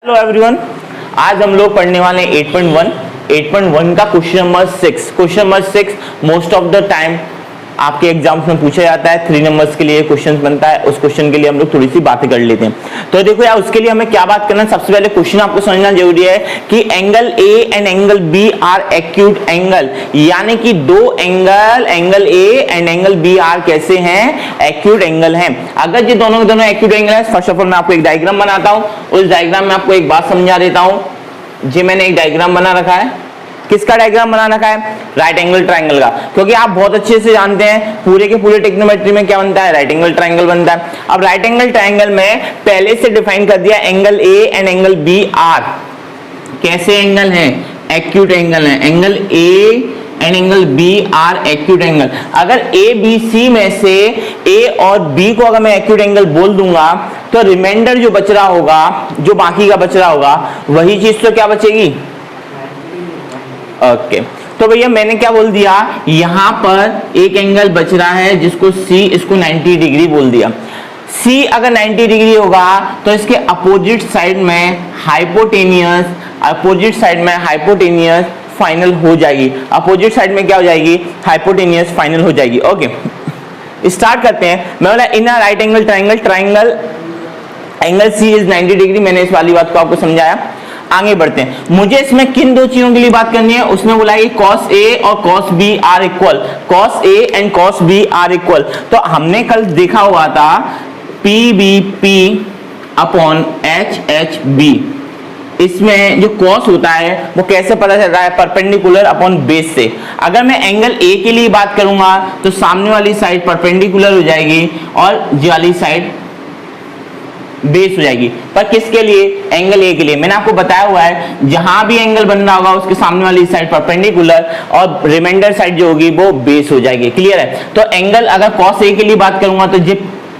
Hello everyone, आज हम लोग पढ़ने वाले हैं 8.1 का question number 6। Question number 6 most of the time आपके एग्जाम्स में पूछा जाता है। 3 नंबर्स के लिए क्वेश्चन बनता है, उस क्वेश्चन के लिए हम लोग थोड़ी सी बातें कर लेते हैं। तो देखो यार, उसके लिए हमें क्या बात करना है, सबसे पहले क्वेश्चन आपको समझना जरूरी है कि angle A and angle B are acute angle, यानी कि दो angle A and angle B are कैसे हैं, एक्यूट एंगल हैं। अगर ये दोनों के दोनों एक्यूट एंगल है, फर्स्ट ऑफ ऑल मैं आपको एक डायग्राम बनाता हूं, उस डायग्राम में आपको एक बात समझा देता हूं। जी मैंने एक डायग्राम बना रखा है, किसका डायग्राम बना रखा है, राइट एंगल ट्रायंगल का, क्योंकि आप बहुत अच्छे से जानते हैं पूरे के पूरे ट्रिग्नोमेट्री में क्या बनता है, राइट एंगल ट्रायंगल बनता है। अब राइट एंगल ट्रायंगल में पहले से डिफाइन कर दिया angle A and angle B are कैसे एंगल हैं, एक्यूट एंगल है। Angle A and angle B are acute angle. अगर ए बी सी में से ए और बी को अगर मैं एक्यूट एंगल बोल दूंगा तो रिमाइंडर जो बच रहा होगा, जो बाकी का बच रहा होगा, वही चीज तो क्या बचेगी, ओके। तो भैया मैंने क्या बोल दिया, यहां पर एक एंगल बच रहा है जिसको सी, इसको 90 डिग्री बोल दिया। सी अगर 90 डिग्री होगा तो इसके अपोजिट साइड में हाइपोटेनियस फाइनल हो जाएगी। अपोजिट साइड में क्या हो जाएगी, हाइपोटेनियस फाइनल हो जाएगी। ओके स्टार्ट करते हैं। मैं बोला in a right angle triangle angle C is 90 degree. मैंने इस वाली बात को आपको समझाया। आगे बढ़ते हैं। मुझे इसमें किन दो चीजों के लिए बात करनी है, उसमें बोला कि cos A और cos B are equal, cos A and cos B are equal. तो हमने कल देखा हुआ था PBP अपॉन HHB। इसमें जो cos होता है वो कैसे पता चल रहा है, परपेंडिकुलर अपॉन बेस से। अगर मैं एंगल A के लिए बात करूंगा तो सामने वाली साइड परपेंडिकुलर हो जाएगी और ये वाली साइड बेस हो जाएगी। पर किसके लिए, एंगल ए के लिए। मैंने आपको बताया हुआ है जहां भी एंगल बन रहा होगा उसके सामने वाली साइड परपेंडिकुलर और रिमाइंडर साइड जो होगी वो बेस हो जाएगी। क्लियर है। तो एंगल अगर cos ए के लिए बात करूंगा तो ये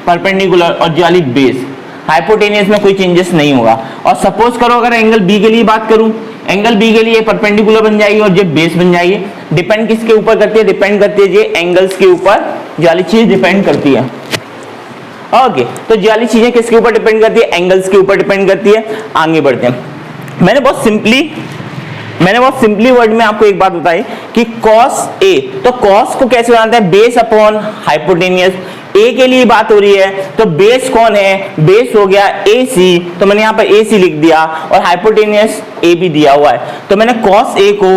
परपेंडिकुलर और जो वाली बेस, हाइपोटेनियस में कोई चेंजेस नहीं होगा। और सपोज करो अगर एंगल बी के लिए बात करूं, एंगल बी के लिए परपेंडिकुलर बन जाएगी और ये बेस बन जाएगी। डिपेंड किसके ऊपर करती है, डिपेंड करती है ये एंगल्स के ऊपर, जो वाली चीज डिपेंड करती है। ओके तो जो वाली चीजें किसके ऊपर डिपेंड करती है, एंगल्स के ऊपर डिपेंड करती है। आगे बढ़ते हैं। मैंने बहुत सिंपली वर्ड में आपको एक बात बताई कि cos A, तो cos को कैसे बनाते हैं, बेस अपॉन हाइपोटेनियस। A के लिए बात हो रही है तो बेस कौन है, बेस हो गया AC, तो मैंने यहाँ पर AC लिख दिया और हाइपोटेनियस AB दिया हुआ है। तो मैंने cos A को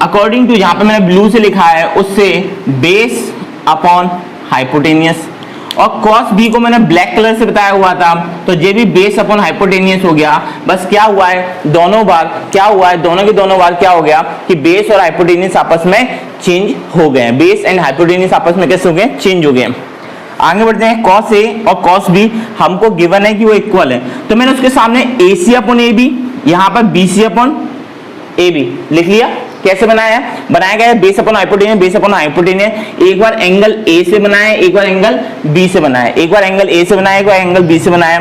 अकॉर्डिंग टू जहां पे मैंने ब्लू से लिखा है उससे बेस अपॉन हाइपोटेनियस, और cos B को मैंने ब्लैक कलर से बताया हुआ था तो ये भी बेस अपॉन हाइपोटेनियस हो गया। बस क्या हुआ है, दोनों बार क्या हुआ है, दोनों के दोनों बार क्या हो गया कि बेस और हाइपोटेनियस आपस में चेंज हो गए। बेस एंड हाइपोटेनियस आपस में कैसे हो गए, चेंज हो गए। आगे बढ़ते हैं। cos A और cos B हमको गिवन है कि वो इक्वल है, तो मैंने उसके सामने AC अपॉन AB, यहाँ पर BC अपॉन AB लिख लिया। कैसे बनाया गया है, बेस अपॉन हाइपोटेनियस। एक बार एंगल A से बनाया, एक बार एंगल B से बनाया, एक बार एंगल A से बनाया, एक बार एंगल B से बनाया।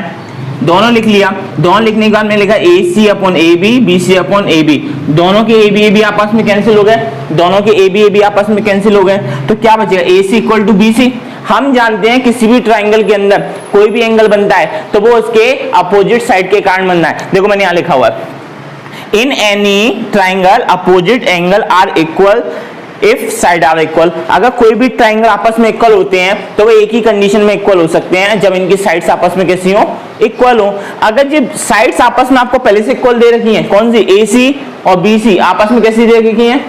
दोनों लिख लिया। दोनों लिखने के बाद मैंने लिखा AC upon AB, BC upon AB। दोनों के AB आपस में कैंसिल हो गए, आपस में कैंसिल हो गए। तो क्या बचेगा, AC इक्वल टू BC। हम जानते हैं किसी भी ट्राइंगल के अंदर कोई भी एंगल बनता है तो वो उसके अपोजिट साइड के कारण बनना है। देखो मैंने यहाँ लिखा हुआ है, in any triangle opposite angle are equal if side are equal। अगर कोई भी ट्राइंगल आपस में इक्वल होते हैं तो वो एक ही कंडीशन में इक्वल हो सकते हैं, जब इनकी साइड्स आपस में कैसी हो, इक्वल हो। अगर ये साइड्स आपस में आपको पहले से इक्वल दे रखी हैं, कौन सी, AC और BC आपस में कैसी दे रखी हैं,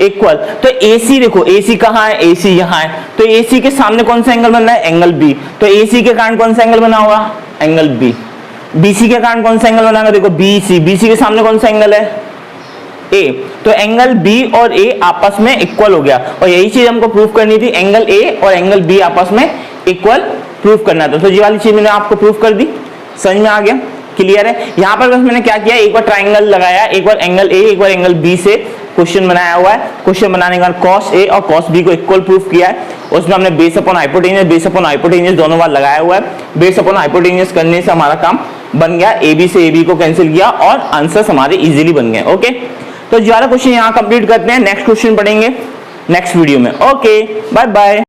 इक्वल। तो AC देखो, AC कहाँ है, AC यहाँ है, तो AC के सामने कौन सा एंगल बन रहा है, एंगल B। तो AC के कारण कौन सा एंगल बना होगा, एंगल B। BC के कारण कौन सा एंगल बनाएगा, देखो BC के सामने कौन सा एंगल है, A। तो एंगल B और A आपस में इक्वल हो गया, और यही चीज हमको प्रूव करनी थी, एंगल A और एंगल B आपस में इक्वल प्रूव करना था। तो ये वाली चीज मैंने आपको प्रूव कर दी, समझ में आ गया, क्लियर है। यहाँ पर बस मैंने क्या किया, एक बार ट्राइंगल लगाया, एक बार एंगल A, एक बार एंगल B से क्वेश्चन बनाया हुआ है। क्वेश्चन बनाने के बाद cos A और cos B को इक्वल प्रूफ किया है। उसमें हमने बेस अपॉन हाइपोटेनियस दोनों बार लगाया हुआ है। बेस अपॉन हाइपोटेनियस करने से हमारा काम बन गया, AB से AB को कैंसिल किया और आंसर्स हमारे इजीली बन गए। ओके तो ज्यादा क्वेश्चन यहाँ कंप्लीट करते हैं, नेक्स्ट क्वेश्चन पढ़ेंगे नेक्स्ट वीडियो में। Okay bye bye.